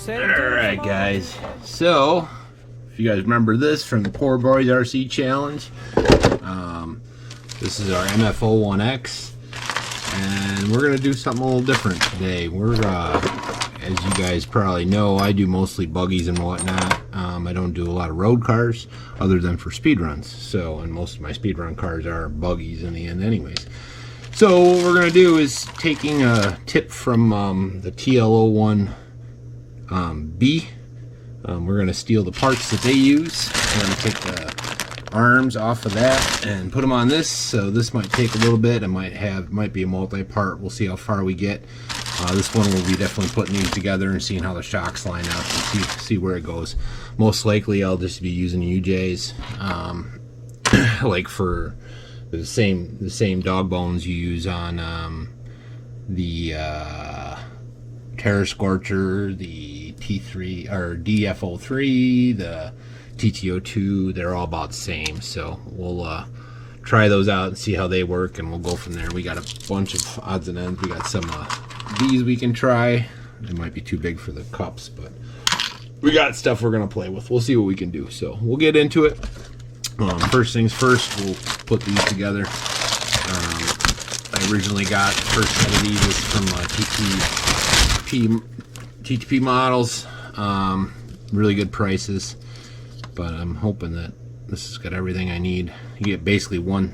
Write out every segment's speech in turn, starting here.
Alright guys, so if you guys remember this from the Poor Boys RC Challenge, this is our MF-01x, and we're going to do something a little different today. We're, as you guys probably know, I do mostly buggies and whatnot. I don't do a lot of road cars other than for speed runs, so, and most of my speed run cars are buggies in the end anyways. So what we're going to do is taking a tip from the TL01 B. We're going to steal the parts that they use. We're going to take the arms off of that and put them on this. So this might take a little bit. It might be a multi-part. We'll see how far we get. This one we'll be definitely putting these together and seeing how the shocks line up and see where it goes. Most likely I'll just be using UJs, like for the same dog bones you use on the Terror Scorcher, the T3 or DF03, the TT02. They're all about the same, so we'll try those out and see how they work, and we'll go from there. We got a bunch of odds and ends. We got some these we can try. They might be too big for the cups, but we got stuff we're gonna play with. We'll see what we can do, so we'll get into it. First things first, we'll put these together. I originally got the first set of these is from TTP models. Really good prices, but I'm hoping that this has got everything I need. You get basically one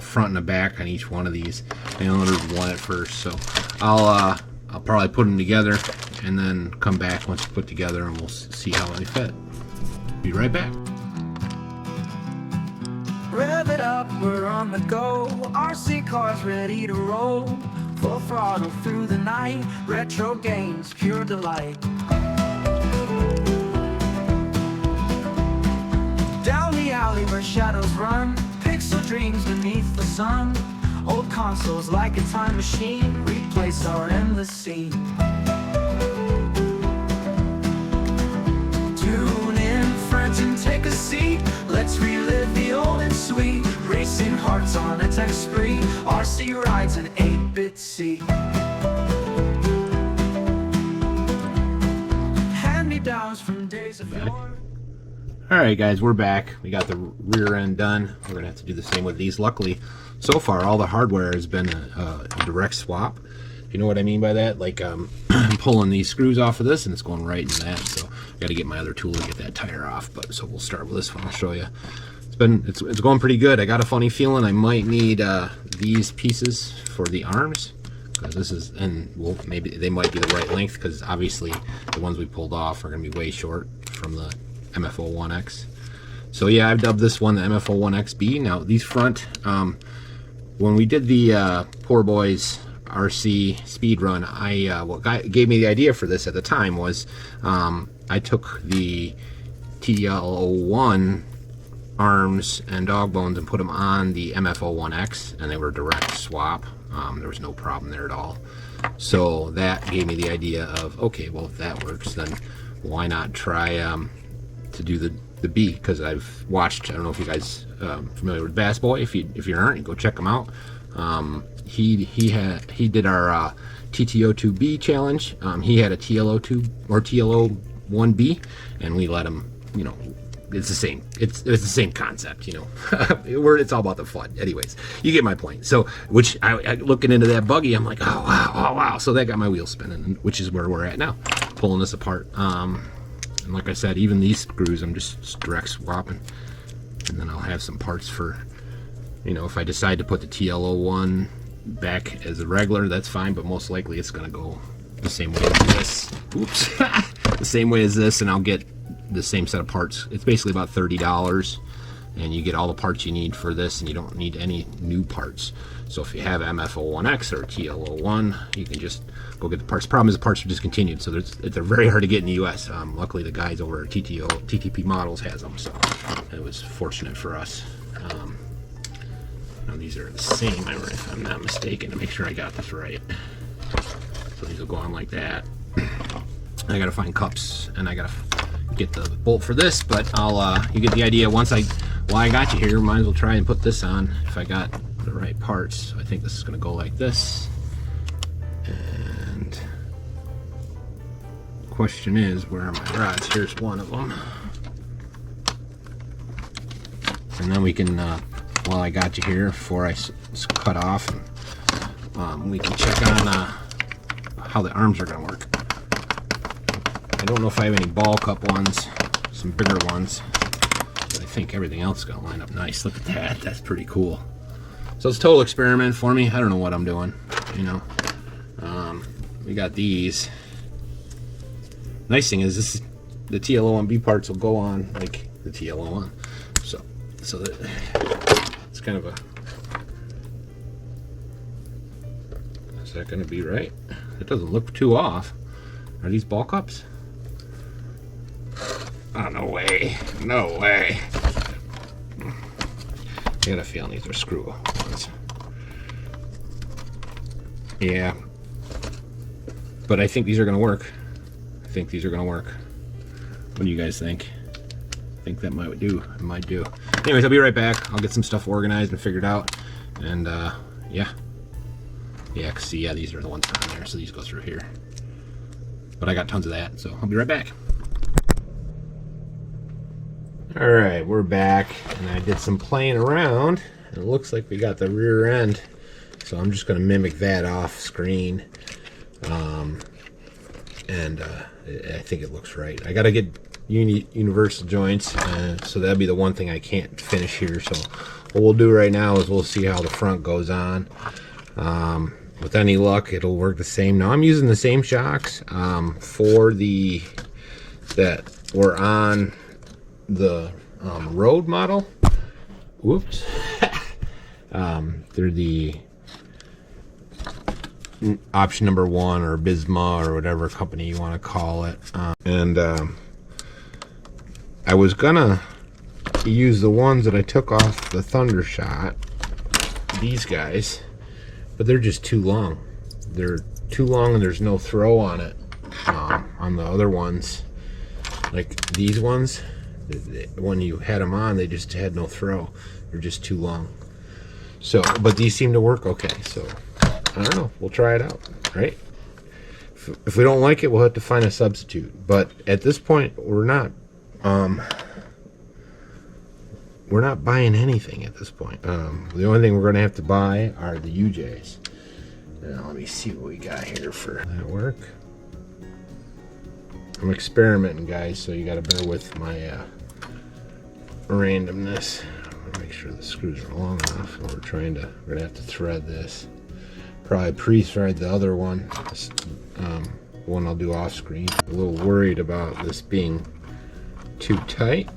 front and a back on each one of these. I only ordered one at first, so I'll probably put them together and then come back once put together, and we'll see how they fit. Be right back. Rev it up, we're on the go. RC cars ready to roll. Full throttle through the night. Retro games, pure delight. Down the alley where shadows run. Pixel dreams beneath the sun. Old consoles like a time machine. Replace our endless scene. Tune in, friends, and take a seat. Let's relive the old and sweet. Racing hearts on a tech spree. RC rides an 8-bit seat. Hand-me-downs from days of yore. Alright guys, we're back. We got the rear end done. We're going to have to do the same with these. Luckily, so far, all the hardware has been a direct swap. If you know what I mean by that, like I'm pulling these screws off of this and it's going right in that, so I got to get my other tool to get that tire off. But so we'll start with this one. I'll show you. It's going pretty good. I got a funny feeling I might need these pieces for the arms, because this is, and well, maybe they might be the right length, because obviously the ones we pulled off are going to be way short from the MF-01x. So yeah, I've dubbed this one the MF-01xB. Now these front, when we did the Poor Boys RC speed run, what gave me the idea for this at the time was I took the TL01 arms and dog bones and put them on the MF-01x, and they were direct swap. There was no problem there at all. So that gave me the idea of, okay, well, if that works, then why not try to do the B? Because I've watched, I don't know if you guys familiar with Bass Boy. If you aren't, go check him out. He did our TT02B challenge. He had a TL02 or TL01B, and we let him, you know, it's the same. It's the same concept, you know. It's all about the fun. Anyways, you get my point. So, which I looking into that buggy, I'm like, oh wow. So that got my wheels spinning, which is where we're at now, pulling this apart. And like I said, even these screws, I'm just direct swapping, and then I'll have some parts for, you know, if I decide to put the TL01 back as a regular, that's fine. But most likely, it's gonna go the same way as this. Oops, the same way as this, and I'll get the same set of parts. It's basically about $30, and you get all the parts you need for this, and you don't need any new parts. So if you have MF-01x or TL01, you can just go get the parts. Problem is the parts are discontinued, so they're very hard to get in the US. Luckily the guys over at TTP Models has them, so it was fortunate for us. Now these are the same, if I'm not mistaken, to make sure I got this right. So these will go on like that. I gotta find cups, and I gotta get the bolt for this, but you get the idea. While I got you here, might as well try and put this on if I got the right parts. So I think this is going to go like this, and question is, where are my rods? Here's one of them. And then we can, while I got you here, before I cut off, and, we can check on how the arms are going to work. I don't know if I have any ball cup ones, some bigger ones, but I think everything else is going to line up nice. Look at that. That's pretty cool. So it's a total experiment for me. I don't know what I'm doing, you know. We got these. Nice thing is this, the TL01B parts will go on like the TL01. So that it's kind of a, is that going to be right? It doesn't look too off. Are these ball cups? Oh, no way. No way. I got a feeling these are screw ones. Yeah. But I think these are going to work. I think these are going to work. What do you guys think? I think that might do. It might do. Anyways, I'll be right back. I'll get some stuff organized and figured out. And, yeah. Yeah, see, yeah, these are the ones on there. So these go through here. But I got tons of that, so I'll be right back. Alright, we're back. And I did some playing around. And it looks like we got the rear end. So I'm just going to mimic that off screen. I think it looks right. I got to get universal joints, so that'd be the one thing I can't finish here. So what we'll do right now is we'll see how the front goes on. With any luck, it'll work the same. Now I'm using the same shocks for the that were on the road model. Whoops. They're the option number 1 or Bisma or whatever company you want to call it. I was gonna use the ones that I took off the Thundershot, these guys, but they're just too long. They're too long and there's no throw on it. On the other ones, like these ones, when you had them on, they just had no throw. They're just too long. So, but these seem to work okay. So, I don't know. We'll try it out, right? If we don't like it, we'll have to find a substitute. But at this point, we're not buying anything at this point. The only thing we're going to have to buy are the UJs. Now, let me see what we got here for that work. I'm experimenting, guys, so you got to bear with my randomness. Make sure the screws are long enough. We're going to have to thread this. Probably pre-thread the other one. One I'll do off screen. A little worried about this being too tight.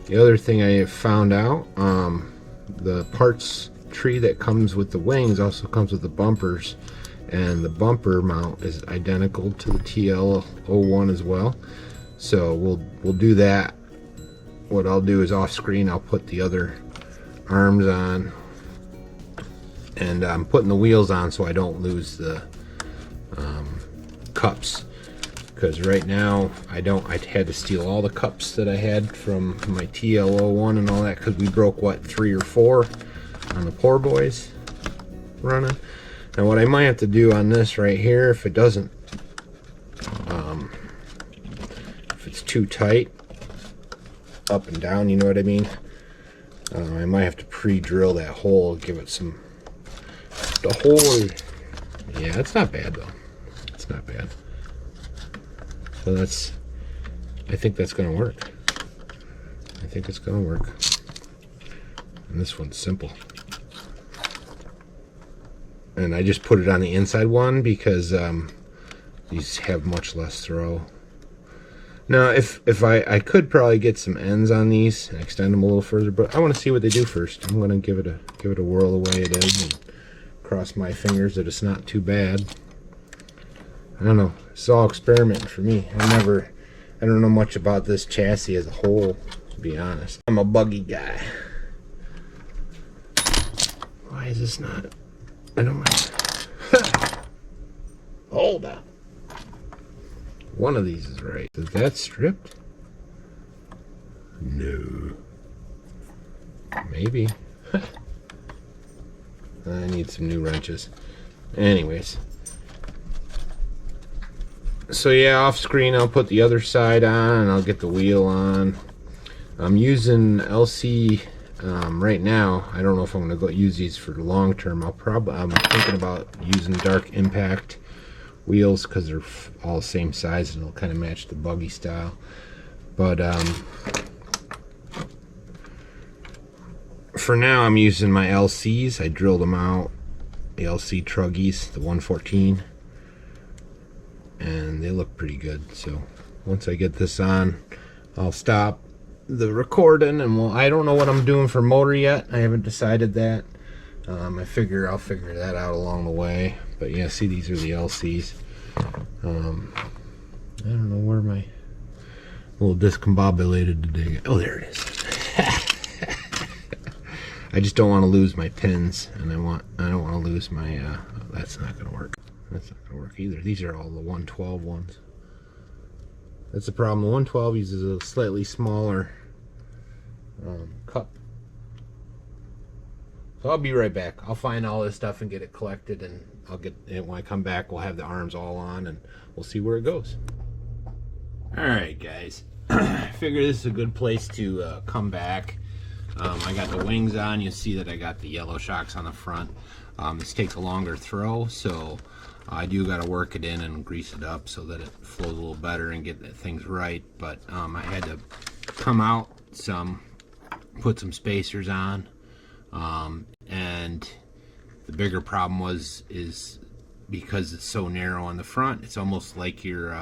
The other thing I have found out, the parts tree that comes with the wings also comes with the bumpers, and the bumper mount is identical to the TL01 as well. So we'll do that. What I'll do is off screen I'll put the other arms on, and I'm putting the wheels on so I don't lose the cups, because right now I had to steal all the cups that I had from my TL01 and all that, because we broke what, 3 or 4 on the poor boys running. And what I might have to do on this right here, if it doesn't if it's too tight up and down, you know what I mean, I might have to pre-drill that hole, give it some, the hole, yeah, it's not bad though, it's not bad. So that's, I think that's gonna work. I think it's gonna work. And this one's simple. And I just put it on the inside one because these have much less throw. Now, if I could probably get some ends on these and extend them a little further, but I want to see what they do first. I'm gonna give it a whirl the way it is and cross my fingers that it's not too bad. I don't know. It's all experimenting for me. I don't know much about this chassis as a whole, to be honest. I'm a buggy guy. Why is this not? I don't know. Hold on. One of these is right. Is that stripped? No. Maybe. I need some new wrenches. Anyways. So yeah, off screen I'll put the other side on and I'll get the wheel on. I'm using LC right now. I don't know if I'm gonna go use these for the long term. I'm thinking about using dark impact wheels because they're all the same size and it'll kind of match the Buggy style. But for now I'm using my LCs. I drilled them out, the LC Truggies, the 114, and they look pretty good. So once I get this on, I'll stop the recording, and I don't know what I'm doing for motor yet. I haven't decided that. I'll figure that out along the way. But yeah, see, these are the LCs. I don't know where my little discombobulated today. Oh, there it is. I just don't want to lose my pins, and I don't want to lose my. That's not going to work. That's not going to work either. These are all the 112 ones. That's the problem. The 112 uses a slightly smaller cup. So I'll be right back. I'll find all this stuff and get it collected, and I'll get it when I come back. We'll have the arms all on, and we'll see where it goes. All right, guys. I figure this is a good place to come back. I got the wings on. You see that I got the yellow shocks on the front. This takes a longer throw, so I do got to work it in and grease it up so that it flows a little better and get things right. But I had to come out some, put some spacers on, and the bigger problem is because it's so narrow on the front, it's almost like your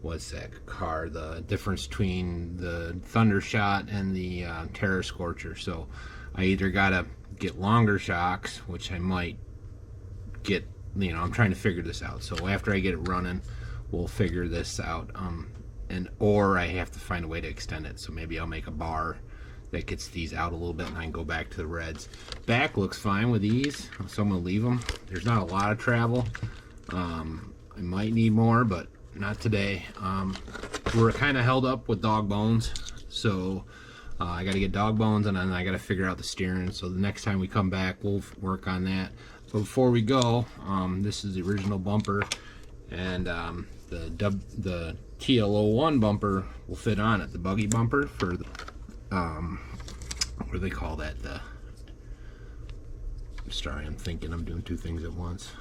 what's that car, the difference between the Thundershot and the Terror Scorcher. So I either gotta get longer shocks, which I might get, you know, I'm trying to figure this out. So after I get it running, we'll figure this out, or I have to find a way to extend it. So maybe I'll make a bar that gets these out a little bit and I can go back to the reds. Back looks fine with these, so I'm gonna leave them. There's not a lot of travel. I might need more, but not today. We're kind of held up with dog bones, so I got to get dog bones, and then I got to figure out the steering. So the next time we come back, we'll work on that. But before we go, this is the original bumper, and the TL01 bumper will fit on it. The Buggy bumper for the what do they call that? Sorry, I'm thinking I'm doing two things at once.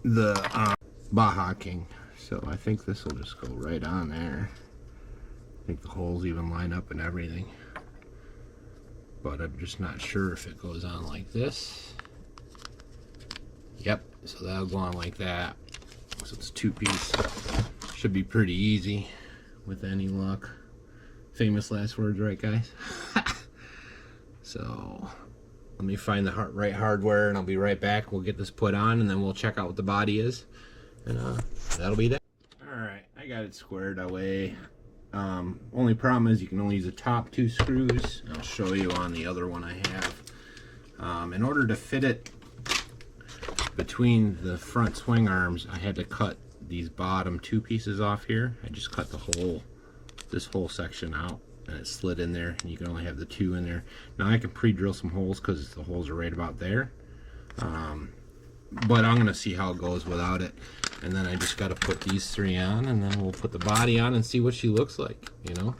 The Baja King. So I think this will just go right on there. I think the holes even line up and everything. But I'm just not sure if it goes on like this. Yep, so that'll go on like that. So it's two-piece. Should be pretty easy with any luck. Famous last words, right, guys? So let me find the right hardware, and I'll be right back. We'll get this put on, and then we'll check out what the body is, and that'll be that. Alright, I got it squared away. Only problem is you can only use the top two screws. I'll show you on the other one I have. In order to fit it between the front swing arms, I had to cut these bottom two pieces off here. I just cut this whole section out, and it slid in there, and you can only have the two in there. Now I can pre-drill some holes because the holes are right about there, but I'm gonna see how it goes without it. And then I just got to put these three on, and then we'll put the body on and see what she looks like, you know.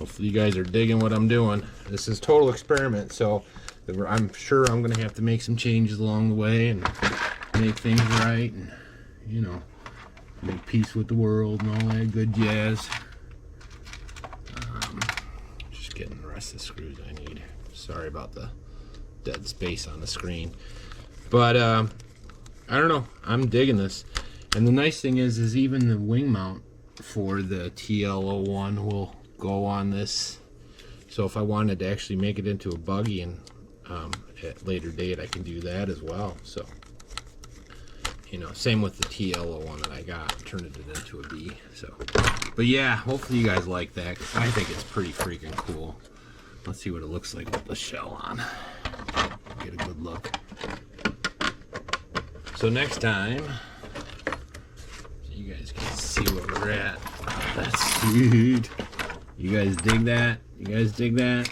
Hopefully you guys are digging what I'm doing. This is total experiment, so I'm sure I'm gonna have to make some changes along the way and make things right, and, you know, make peace with the world and all that good jazz. Just getting the rest of the screws I need. Sorry about the dead space on the screen, but I don't know, I'm digging this. And the nice thing is even the wing mount for the TL01 will go on this. So if I wanted to actually make it into a Buggy and at a later date, I can do that as well. So, you know, same with the TL01 that I got, turned it into a B. So, but yeah, hopefully you guys like that. I think it's pretty freaking cool. Let's see what it looks like with the shell on. Get a good look. So next time, you guys can see where we're at. Oh, that's sweet. You guys dig that? You guys dig that?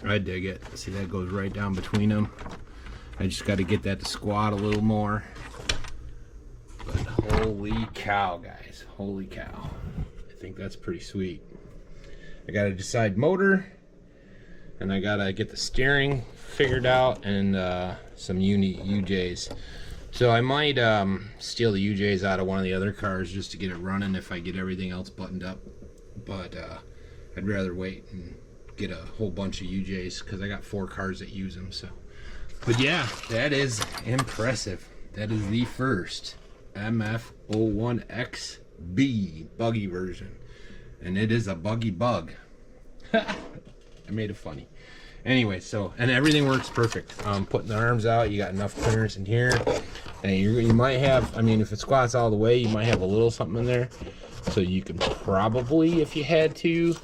I dig it. See, that goes right down between them. I just got to get that to squat a little more. But Holy cow, guys. Holy cow. I think that's pretty sweet. I gotta decide motor, and I gotta get the steering figured out, and some UJs. So I might steal the UJs out of one of the other cars just to get it running if I get everything else buttoned up. But I'd rather wait and get a whole bunch of UJs because I got 4 cars that use them. So, but yeah, that is impressive. That is the first MF-01xB buggy version, and it is a buggy bug. I made it funny. Anyway, so, and everything works perfect. Putting the arms out, you got enough clearance in here, and you might have, I mean, if it squats all the way, you might have a little something in there, so you can probably, if you had to,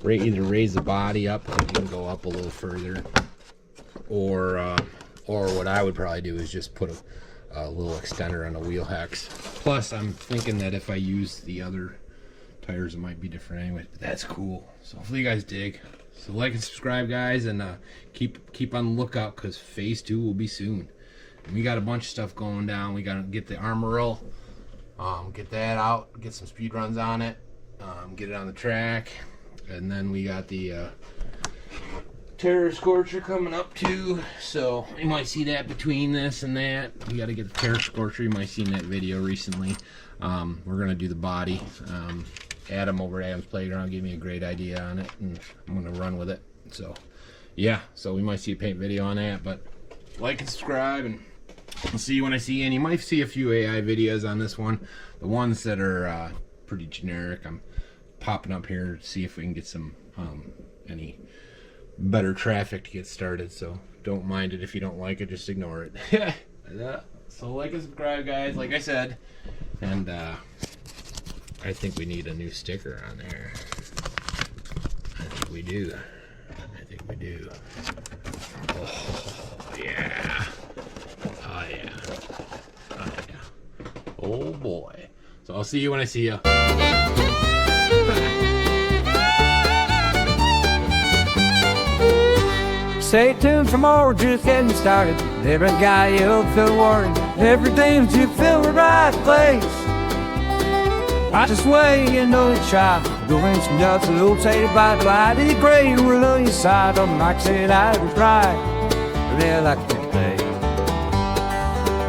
either raise the body up, and you can go up a little further, or what I would probably do is just put a little extender on the wheel hex. Plus, I'm thinking that if I use the other tires, it might be different anyway. But that's cool. So hopefully you guys dig. So like and subscribe, guys, and keep on the lookout because phase 2 will be soon. And we got a bunch of stuff going down. We gotta get the armorel, get that out, get some speed runs on it, get it on the track, and then we got the Terror Scorcher coming up too. So you might see that between this and that. We got to get the Terror Scorcher. You might have seen that video recently. We're gonna do the body. Adam over at Adam's Playground gave me a great idea on it, and I'm gonna run with it. So yeah, so we might see a paint video on that, but like and subscribe, and I'll see you when I see you. And you might see a few AI videos on this one. The ones that are pretty generic, I'm popping up here to see if we can get some any better traffic to get started. So don't mind it if you don't like it, just ignore it. So like and subscribe, guys, like I said, and I think we need a new sticker on there. I think we do. Oh yeah. Oh yeah. Oh yeah. Oh boy. So I'll see you when I see you. Stay tuned for more, just getting started. Every guy you'll feel worried. Everything's you feel the right place. Right this way, you know you try. Doing some nuts, a little tated by the light. It's great, we're on your side. Don't like saying I was right. Really like to play.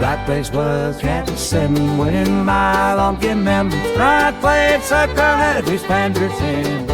Right place was Captain 7 winning mile on getting members. Right place, sucker had his panders in.